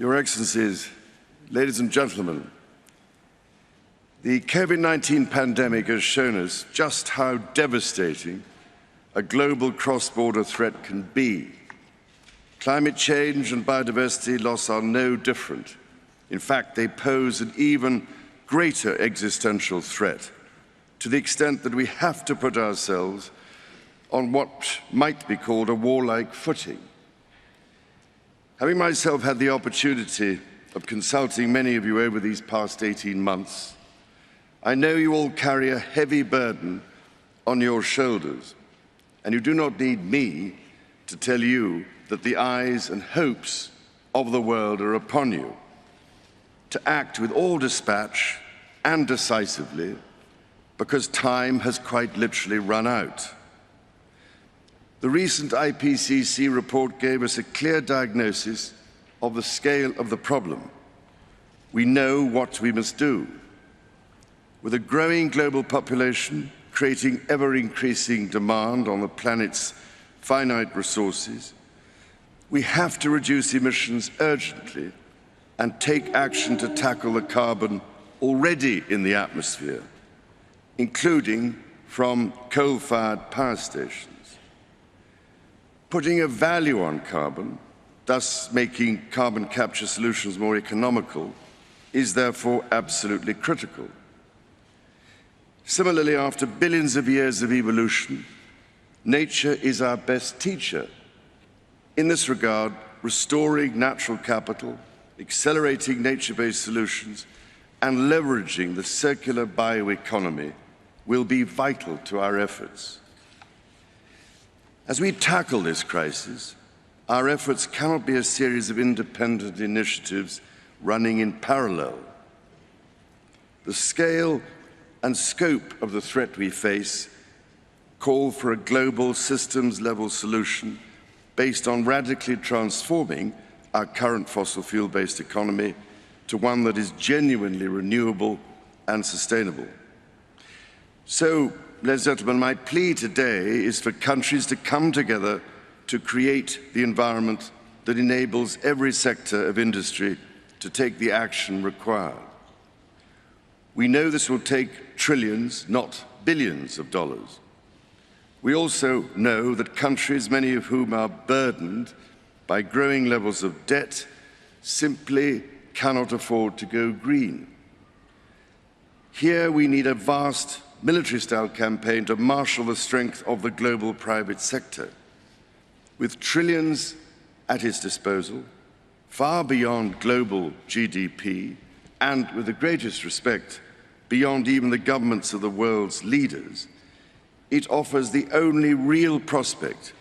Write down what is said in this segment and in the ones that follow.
Your Excellencies, ladies and gentlemen, the COVID-19 pandemic has shown us just how devastating a global cross-border threat can be. Climate change and biodiversity loss are no different. In fact, they pose an even greater existential threat, to the extent that we have to put ourselves on what might be called a warlike footing. Having myself had the opportunity of consulting many of you over these past 18 months, I know you all carry a heavy burden on your shoulders, and you do not need me to tell you that the eyes and hopes of the world are upon you, to act with all dispatch and decisively, because time has quite literally run out. The recent IPCC report gave us a clear diagnosis of the scale of the problem. We know what we must do. With a growing global population creating ever-increasing demand on the planet's finite resources, we have to reduce emissions urgently and take action to tackle the carbon already in the atmosphere, including from coal-fired power stations. Putting a value on carbon, thus making carbon capture solutions more economical, is therefore absolutely critical. Similarly, after billions of years of evolution, nature is our best teacher. In this regard, restoring natural capital, accelerating nature-based solutions, and leveraging the circular bioeconomy will be vital to our efforts. As we tackle this crisis, our efforts cannot be a series of independent initiatives running in parallel. The scale and scope of the threat we face call for a global systems-level solution based on radically transforming our current fossil fuel-based economy to one that is genuinely renewable and sustainable. So, ladies and gentlemen, my plea today is for countries to come together to create the environment that enables every sector of industry to take the action required. We know this will take trillions, not billions of dollars. We also know that countries, many of whom are burdened by growing levels of debt, simply cannot afford to go green. Here we need a vast military-style campaign to marshal the strength of the global private sector. With trillions at its disposal, far beyond global GDP, and with the greatest respect, beyond even the governments of the world's leaders, it offers the only real prospect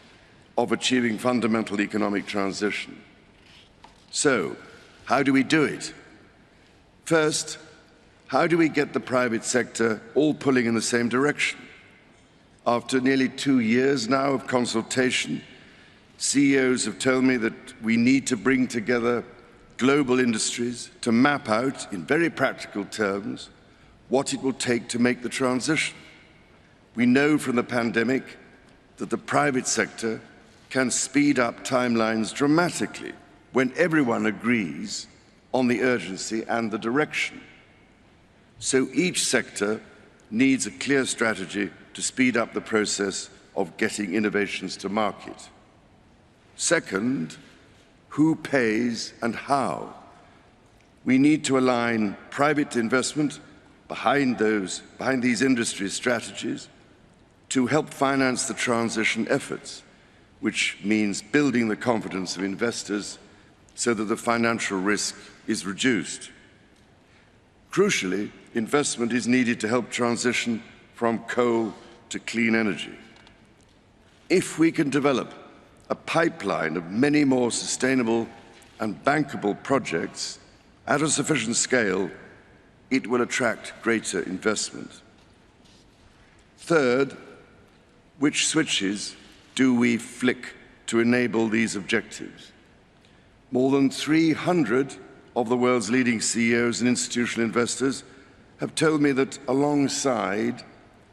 of achieving fundamental economic transition. So, how do we do it? First, how do we get the private sector all pulling in the same direction? After nearly 2 years now of consultation, CEOs have told me that we need to bring together global industries to map out, in very practical terms, what it will take to make the transition. We know from the pandemic that the private sector can speed up timelines dramatically when everyone agrees on the urgency and the direction. So each sector needs a clear strategy to speed up the process of getting innovations to market. Second, who pays and how? We need to align private investment behind these industry strategies to help finance the transition efforts, which means building the confidence of investors so that the financial risk is reduced. Crucially, investment is needed to help transition from coal to clean energy. If we can develop a pipeline of many more sustainable and bankable projects at a sufficient scale, it will attract greater investment. Third, which switches do we flick to enable these objectives? More than 300 of the world's leading CEOs and institutional investors have told me that alongside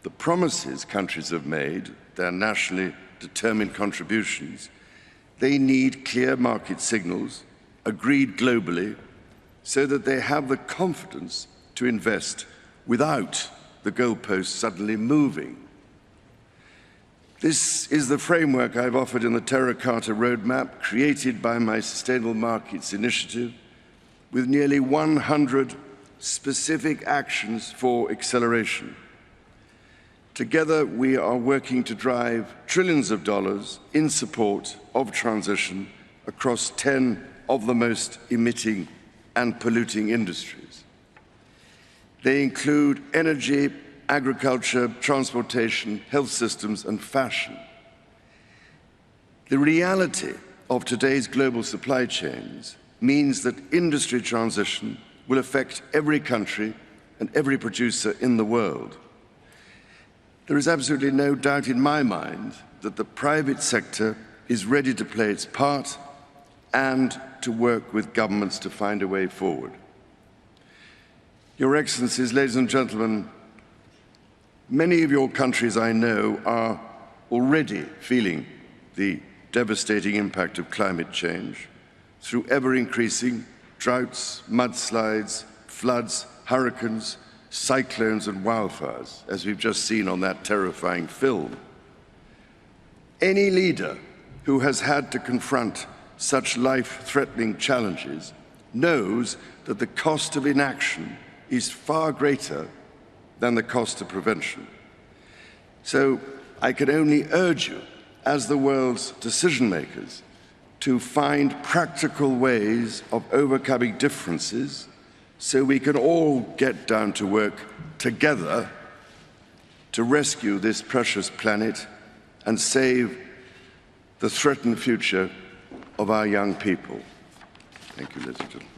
the promises countries have made, their nationally determined contributions, they need clear market signals agreed globally so that they have the confidence to invest without the goalposts suddenly moving. This is the framework I've offered in the Terracotta Roadmap, created by my Sustainable Markets Initiative, with nearly 100 specific actions for acceleration. Together, we are working to drive trillions of dollars in support of transition across 10 of the most emitting and polluting industries. They include energy, agriculture, transportation, health systems, and fashion. The reality of today's global supply chains means that industry transition will affect every country and every producer in the world. There is absolutely no doubt in my mind that the private sector is ready to play its part and to work with governments to find a way forward. Your Excellencies, ladies and gentlemen, many of your countries, I know, are already feeling the devastating impact of climate change through ever-increasing droughts, mudslides, floods, hurricanes, cyclones and wildfires, as we've just seen on that terrifying film. Any leader who has had to confront such life-threatening challenges knows that the cost of inaction is far greater than the cost of prevention. So I can only urge you, as the world's decision makers, to find practical ways of overcoming differences so we can all get down to work together to rescue this precious planet and save the threatened future of our young people. Thank you, ladies and gentlemen.